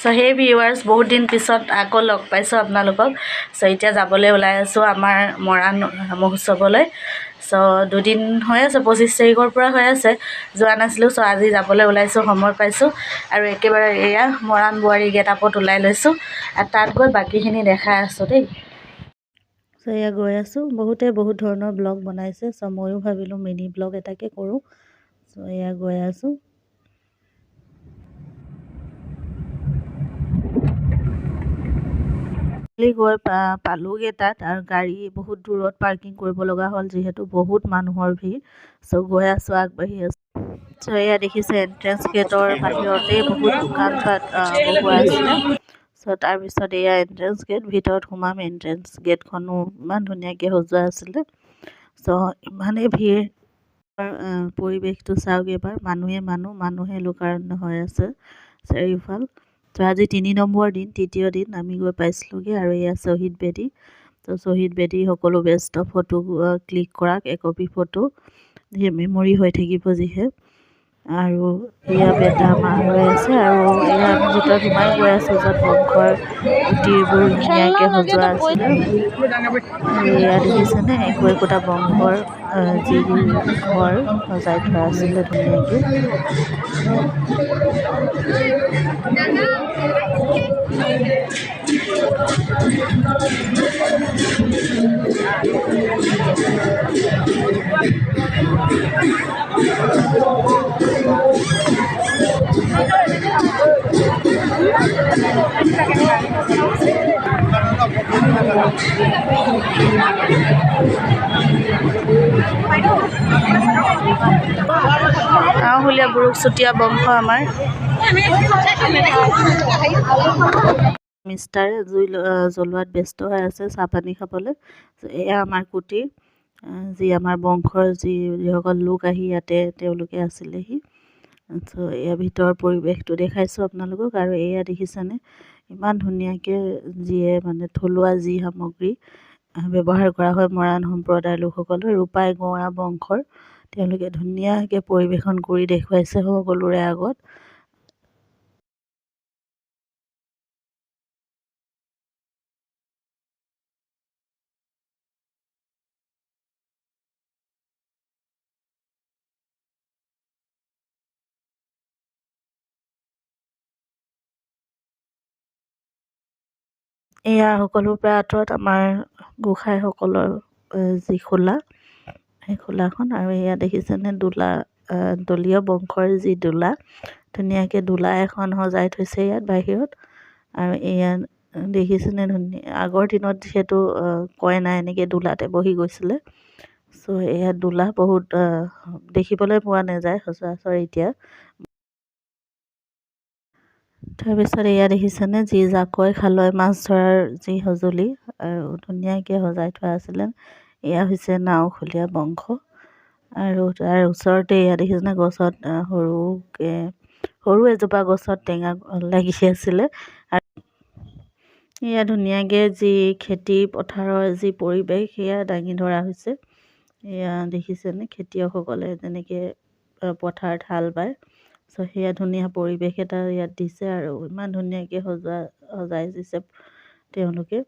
চ' সেই ভিউৱাৰ্ছ বহুত দিন পিছত আকৌ লগ পাইছোঁ আপোনালোকক। চ' এতিয়া যাবলৈ ওলাই আছোঁ আমাৰ মৰাণ মহোৎসৱলৈ। চ' 2 দিন হৈ আছে, 25 তাৰিখৰ পৰা হৈ আছে, যোৱা নাছিলোঁ। চ' আজি যাবলৈ ওলাইছোঁ, সময় পাইছোঁ আৰু একেবাৰে এয়া মৰাণ বোৱাৰী গেটআপত ওলাই লৈছোঁ আৰু তাত গৈ বাকীখিনি দেখাই আছোঁ দেই। চ' এয়া গৈ আছোঁ, বহুতে বহুত ধৰণৰ ব্লগ বনাইছে। চ' ময়ো ভাবিলোঁ মিনি ব্লগ এটাকে কৰোঁ। চ' এয়া গৈ আছোঁ। গৈ পালোঁগৈ তাত আৰু গাড়ী বহুত দূৰত পাৰ্কিং কৰিব লগা হ'ল যিহেতু বহুত মানুহৰ ভিৰ। চ' গৈ আছোঁ, আগবাঢ়ি আছোঁ। চ' এয়া দেখিছে এণ্ট্ৰেঞ্চ গেটৰ বাহিৰতেই বহুত দোকান পাত বহুৱা আছিলে। চ' তাৰপিছত এয়া এণ্ট্ৰেঞ্চ গেট, ভিতৰত সোমাম। এণ্ট্ৰেঞ্চ গেটখনো ইমান ধুনীয়াকৈ সজোৱা আছিলে। চ' ইমানেই ভিৰ, পৰিৱেশটো চাওক এবাৰ, মানুহে লোকাৰণ্য হৈ আছে চাৰিওফাল। ত' আজি 3 নম্বৰ দিন, তৃতীয় দিন আমি গৈ পাইছিলোঁগৈ আৰু এয়া শ্বহীদ বেদী। ত' শ্বহীদ বেদী সকলো ব্যস্ত, ফটো ক্লিক কৰাক, একপি ফটো মেমৰি হৈ থাকিব যিহে। আৰু এয়া বেটা মাৰ হৈ আছে আৰু এয়া আমি ভিতৰত সোমাই গৈ আছোঁ য'ত বংশৰ গুটিবোৰ ধুনীয়াকৈ সজোৱা আছিলে। আৰু এয়া দেখিছেনে, একোটা বংশৰ যি ঘৰ সজাই থোৱা আছিলে ধুনীয়াকৈ। আওহলীয়া বুৰুক চুতীয়া বংশ আমাৰ। মিষ্টাৰে জুই জ্বলোৱাত ব্যস্ত হৈ আছে চাহপানী খাবলৈ। এয়া আমাৰ কুটীৰ, যি আমাৰ বংশৰ যিসকল লোক আহি ইয়াতে তেওঁলোকে আছিলেহি। চ' এয়া ভিতৰৰ পৰিৱেশটো দেখাইছোঁ আপোনালোকক। আৰু এয়া দেখিছেনে, ইমান ধুনীয়াকৈ যিয়ে মানে থলুৱা যি সামগ্ৰী ব্যৱহাৰ কৰা হয় মৰাণ সম্প্ৰদায়ৰ লোকসকলৰ, ৰূপাই গৌৰা বংশৰ, তেওঁলোকে ধুনীয়াকৈ পৰিৱেশন কৰি দেখুৱাইছে সকলোৰে আগত। এয়া সকলোৰ পৰা আঁতৰত আমাৰ গোসাঁইসকলৰ যি খোলা, সেই খোলাখন। আৰু এয়া দেখিছেনে দোলা, দলীয় বংশৰ যি দোলা, ধুনীয়াকৈ দোলা এখন সজাই থৈছে ইয়াত বাহিৰত। আৰু এয়া দেখিছেনে আগৰ দিনত যিহেতু কইনা এনেকৈ দোলাতে বহি গৈছিলে। চ' এয়া দোলা বহুত দেখিবলৈ পোৱা নাযায় সচৰাচৰ এতিয়া। তাৰপিছত এয়া দেখিছেনে, যি জাকৈ খালৈ মাছ ধৰাৰ যি সঁজুলি আৰু ধুনীয়াকৈ সজাই থোৱা আছিলে। এয়া হৈছে নাওখলীয়া বংশ। আৰু তাৰ ওচৰতে এয়া দেখিছেনে, গছত সৰু এজোপা গছত টেঙা লাগি আছিলে। আৰু এয়া ধুনীয়াকৈ যি খেতি পথাৰৰ যি পৰিৱেশ সেয়া দাঙি ধৰা হৈছে। এয়া দেখিছেনে, খেতিয়কসকলে যেনেকৈ পথাৰত হাল বায়। চ' সেয়া ধুনীয়া পৰিৱেশ এটা ইয়াত দিছে আৰু ইমান ধুনীয়াকৈ সজাই দিছে তেওঁলোকে।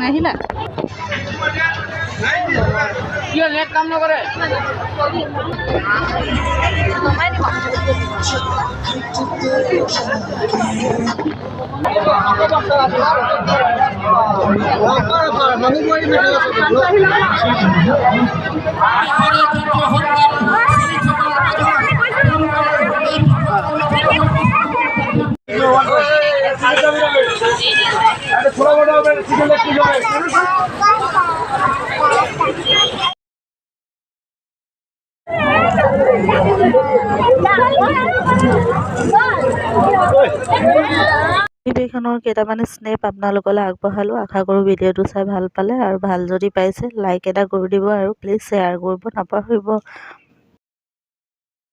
আহিলা কিয় নেট কাম নকৰে ভিডিঅ'খনৰ কেইটামান স্নেপ আপোনালোকলৈ আগবঢ়ালোঁ। আশা কৰোঁ ভিডিঅ'টো চাই ভাল পালে, আৰু ভাল যদি পাইছে লাইক এটা কৰি দিব, আৰু প্লিজ শ্বেয়াৰ কৰিব নাপাহৰিব।